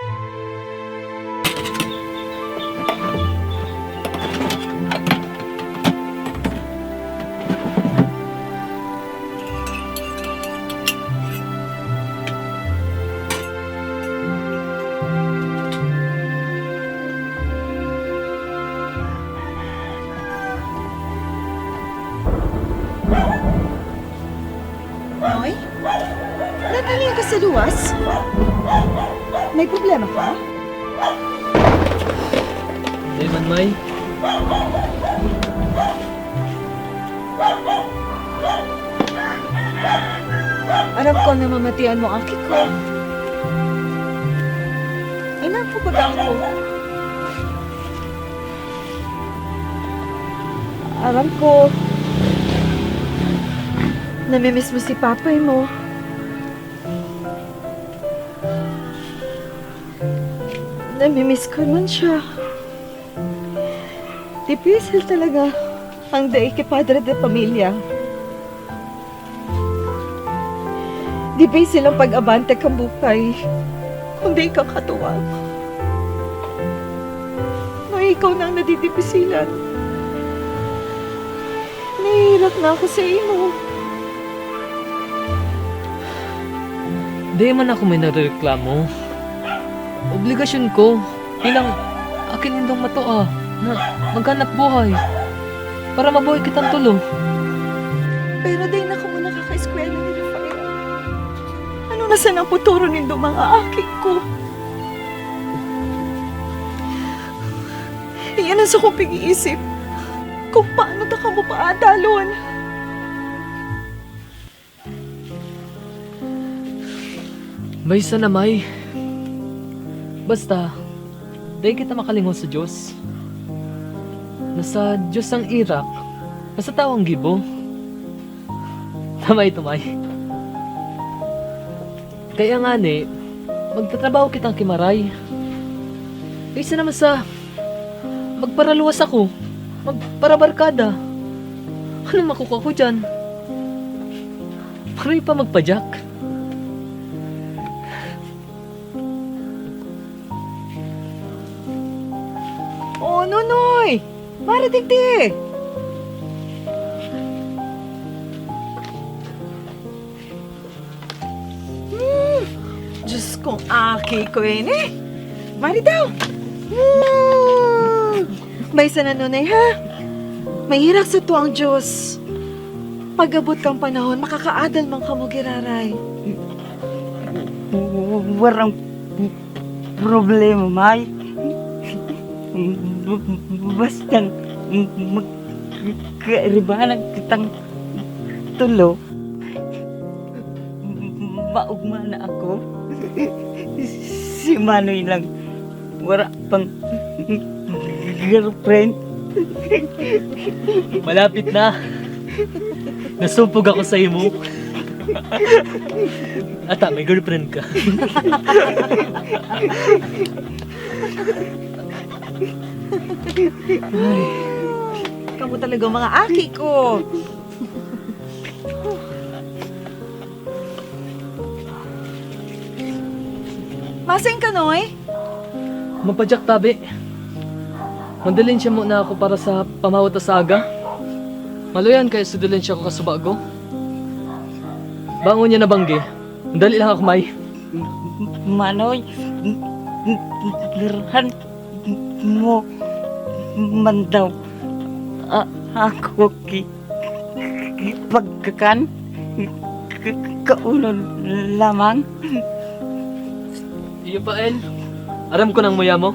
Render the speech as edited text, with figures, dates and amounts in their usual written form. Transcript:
Noy? Nataling ka sa luwas? May problema ka? Hindi man, May. Alam ko na mamatian mo aki ko. Ina po ba ako? Alam ko. Namimiss mo si papay mo. Namimiss ko man siya. Difícil talaga ang day kay padre de pamilya. Difícil ang pag-abante kang buhay kung di ka katuwang. No, ikaw na ang nadidipisilan. Nahihirap na ako sa imo. Di man ako may nareklamo. Obligasyon ko bilang akin indong matoa na maghanap buhay para mabuhay kitang tulo. Pero day na ka mo nakaka-eskwela ni Rafael. Ano na sa nang puturo nindo mga aking ko? Iyan ang sa kong pag-iisip kung paano ta ka mo paadalon. May isa na, May. Basta, dahil kita makalingon sa Diyos. Nasa Diyos ang irak, nasa tao ang gibo. Tama ito, May. Kaya nga ni, magtatrabaho kitang kimaray. Kaysa naman sa magparaluwas ako, magparabarkada. Anong makukuha ko dyan? Maray pa magpadyak. Oh, Nonoy! Maratigtig! Diyos kong aki ko eh. Mari daw! May isa na Nonoy ha? Mahirap sa tuwang Diyos. Pag-abot kang panahon, makakaadal mang kamugiraray. Walang problema, May. Basta magkairibahan kitang tulo. Maugma na ako. Si Manoy lang. Wala pang girlfriend. Malapit na. Nasupog ako sa imo. Ata, may girlfriend ka. Kamu talaga mga aki ko. Masing ka, Noy? Mapadyak tabi. Mandalin siya muna ako para sa pamawat sa aga. Maluyan kaya sudalin siya ko kasubago. Bangon niya na banggi. Mandali lang ako, May. Manoy, lirahan mo man daw. Ako pagkakan kauno lamang. Iyo pa, El. Aram ko ng muya mo.